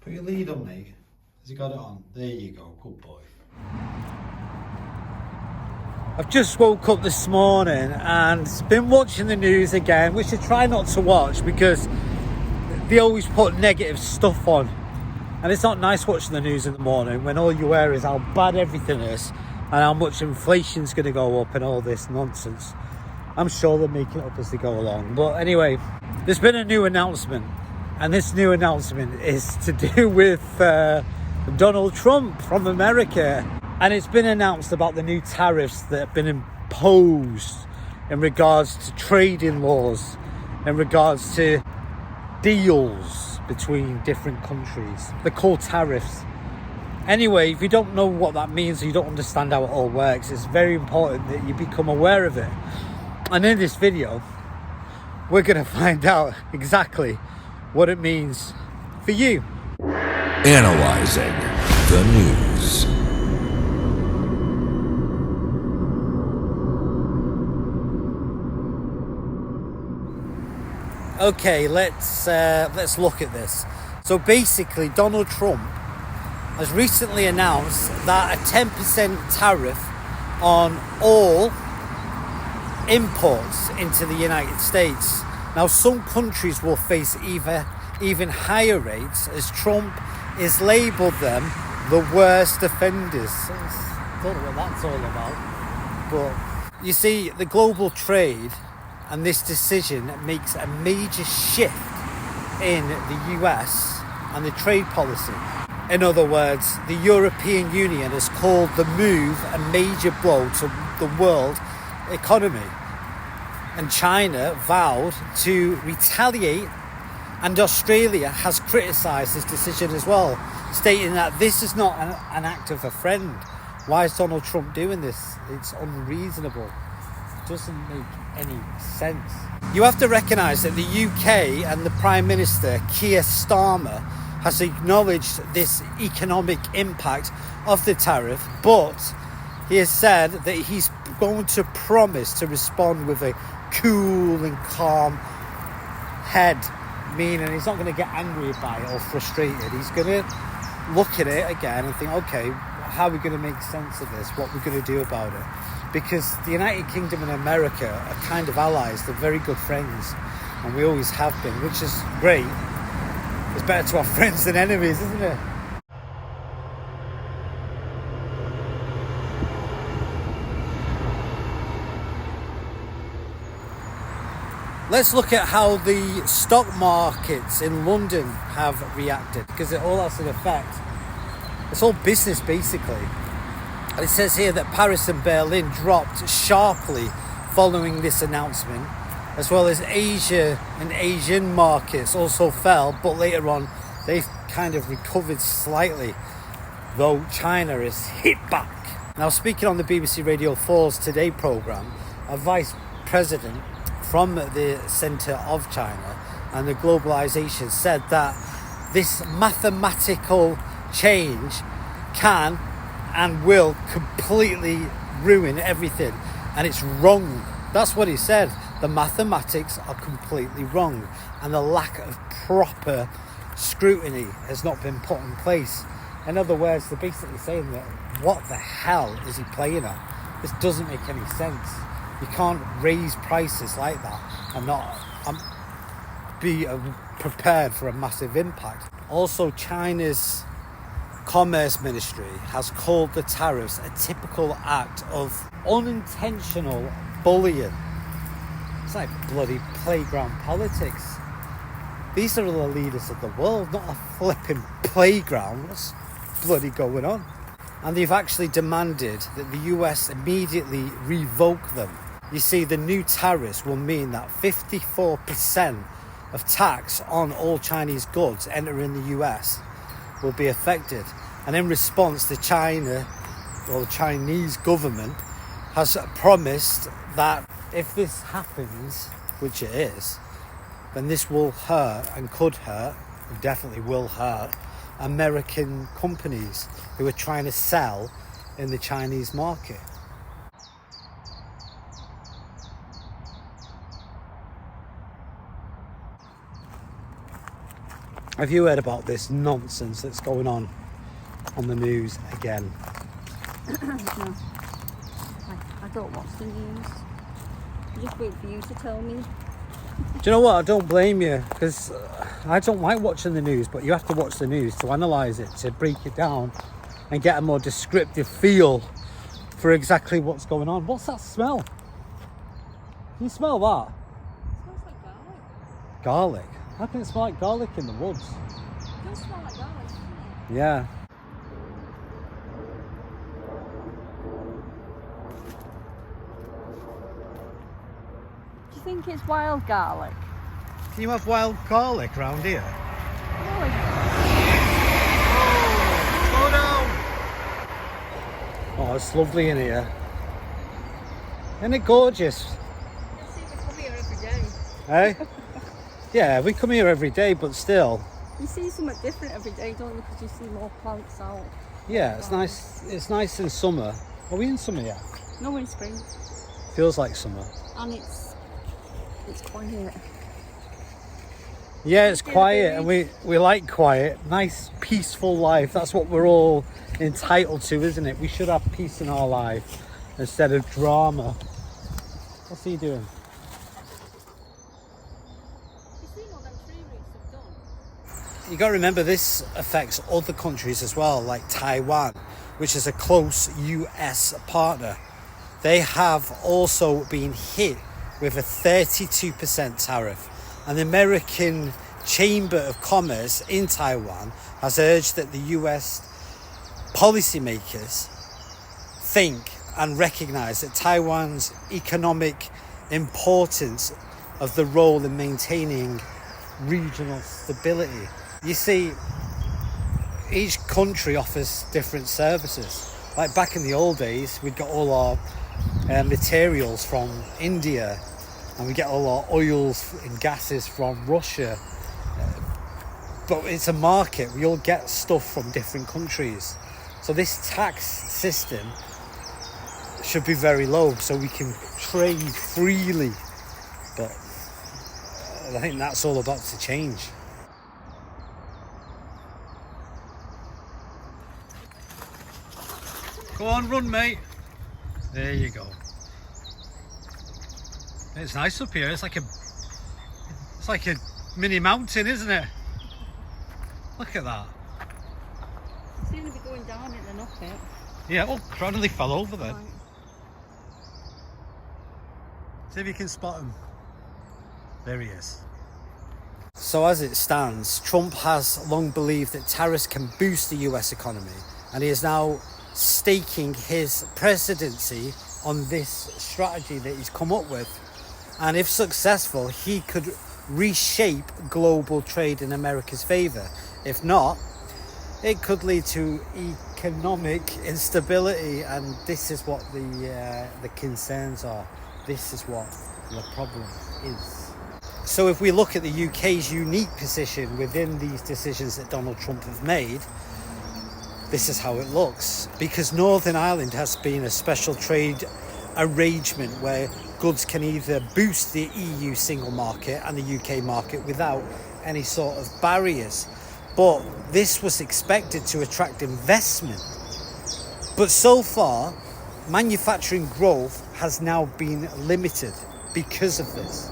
Put your lead on, mate. Has he got it on? There you go, good boy. I've just woke up this morning and been watching the news again, which I try not to watch because they always put negative stuff on. And it's not nice watching the news in the morning when all you hear is how bad everything is and how much inflation's going to go up and all this nonsense. I'm sure they're making it up as they go along. But anyway, there's been a new announcement. And this new announcement is to do with Donald Trump from America. And it's been announced about the new tariffs that have been imposed in regards to trading laws, in regards to deals between different countries. They're called tariffs. Anyway, if you don't know what that means or you don't understand how it all works, it's very important that you become aware of it. And in this video, we're going to find out exactly what it means for you. Analyzing the news. Okay, let's look at this. So basically, Donald Trump has recently announced that a 10% tariff on all imports into the United States. Now, some countries will face even higher rates as Trump is labelled them the worst offenders. I don't know what that's all about. But you see, the global trade and this decision makes a major shift in the US and the trade policy. In other words, the European Union has called the move a major blow to the world economy. And China vowed to retaliate, and Australia has criticised this decision as well, stating that this is not an act of a friend. Why is Donald Trump doing this? It's unreasonable. It doesn't make any sense. You have to recognise that the UK and the Prime Minister, Keir Starmer, has acknowledged this economic impact of the tariff, but he has said that he's going to promise to respond with a cool and calm head, meaning he's not going to get angry by it or frustrated. He's going to look at it again and think, okay, how are we going to make sense of this? What are we going to do about it? Because the United Kingdom and America are kind of allies. They're very good friends, and we always have been, which is great. It's better to have friends than enemies, isn't it? Let's look at how the stock markets in London have reacted, because it all has an effect. It's all business, basically. And it says here that Paris and Berlin dropped sharply following this announcement, as well as Asia and Asian markets also fell, but later on they've kind of recovered slightly, though China is hit back. Now, speaking on the BBC Radio 4's Today programme, a vice president from the centre of China and the globalisation said that this mathematical change can and will completely ruin everything, and it's wrong. That's what he said. The mathematics are completely wrong, and the lack of proper scrutiny has not been put in place. In other words, they're basically saying that what the hell is he playing at? This doesn't make any sense. You can't raise prices like that and not be prepared for a massive impact. Also, China's Commerce Ministry has called the tariffs a typical act of unintentional bullying. It's like bloody playground politics. These are the leaders of the world, not a flipping playground. What's bloody going on? And they've actually demanded that the US immediately revoke them. You see, the new tariffs will mean that 54% of tax on all Chinese goods entering the US will be affected. And in response, the Chinese government has promised that if this happens, which it is, then this will hurt and could hurt, definitely will hurt, American companies who are trying to sell in the Chinese market. Have you heard about this nonsense that's going on the news again? No, I don't watch the news. I just wait for you to tell me. Do you know what? I don't blame you, because I don't like watching the news, but you have to watch the news to analyse it, to break it down and get a more descriptive feel for exactly what's going on. What's that smell? Can you smell that? It smells like garlic. Garlic? How can it smell like garlic in the woods? It does smell like garlic, doesn't it? Yeah. Do you think it's wild garlic? Can you have wild garlic around here? No, Slow down! Oh, it's lovely in here. Isn't it gorgeous? you'll see we come here every day. Hey? Yeah, we come here every day, but still. You see something different every day, don't you? Because you see more plants out. Yeah, it's nice. It's nice in summer. Are we in summer yet? No, we're in spring. Feels like summer. And it's quiet. Yeah, it's quiet, and we like quiet. Nice, peaceful life. That's what we're all entitled to, isn't it? We should have peace in our life instead of drama. What's he doing? You see what them tree roots have done? You got to remember, this affects other countries as well, like Taiwan, which is a close US partner. They have also been hit with a 32% tariff. And the American Chamber of Commerce in Taiwan has urged that the US policymakers think and recognise that Taiwan's economic importance of the role in maintaining regional stability. You see, each country offers different services. Like back in the old days, we'd got all our materials from India, and we get all our oils and gases from Russia. But it's a market. We all get stuff from different countries. So this tax system should be very low so we can trade freely. But I think that's all about to change. Go on, run, mate. There you go. It's nice up here. It's like a mini mountain, isn't it? Look at that. It's going to be going down it and up it. Yeah. Oh, I nearly fell over then. Right. See if you can spot him. There he is. So as it stands, Trump has long believed that tariffs can boost the US economy, and he is now staking his presidency on this strategy that he's come up with. And if successful, he could reshape global trade in America's favour. If not, it could lead to economic instability, and this is what the concerns are. This is what the problem is. So if we look at the UK's unique position within these decisions that Donald Trump have made, this is how it looks. Because Northern Ireland has been a special trade arrangement where goods can either boost the EU single market and the UK market without any sort of barriers. But this was expected to attract investment. But so far, manufacturing growth has now been limited because of this.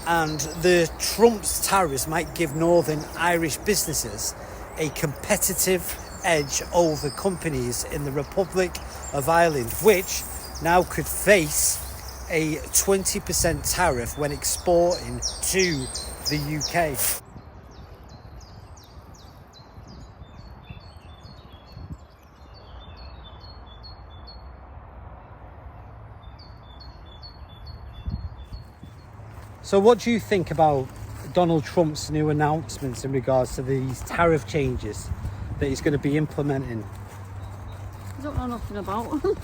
And the Trump's tariffs might give Northern Irish businesses a competitive edge over companies in the Republic of Ireland, which now could face a 20% tariff when exporting to the UK. So what do you think about Donald Trump's new announcements in regards to these tariff changes that he's going to be implementing? I don't know nothing about them.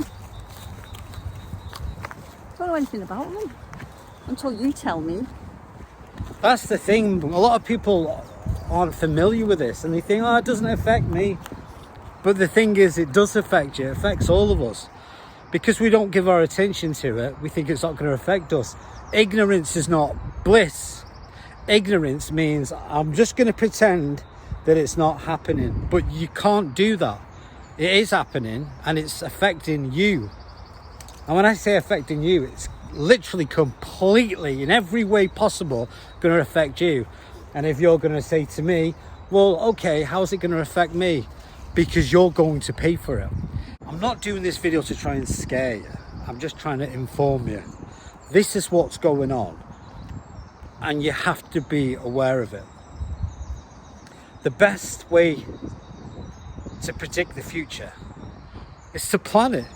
I don't know anything about them until you tell me. That's the thing. A lot of people aren't familiar with this and they think, oh, it doesn't affect me. But the thing is, it does affect you. It affects all of us. Because we don't give our attention to it, we think it's not going to affect us. Ignorance is not bliss. Ignorance means I'm just going to pretend that it's not happening. But you can't do that. It is happening and it's affecting you. And when I say affecting you, it's literally completely, in every way possible, going to affect you. And if you're going to say to me, well, okay, how's it going to affect me? Because you're going to pay for it. I'm not doing this video to try and scare you. I'm just trying to inform you. This is what's going on. And you have to be aware of it. The best way to predict the future is to plan it.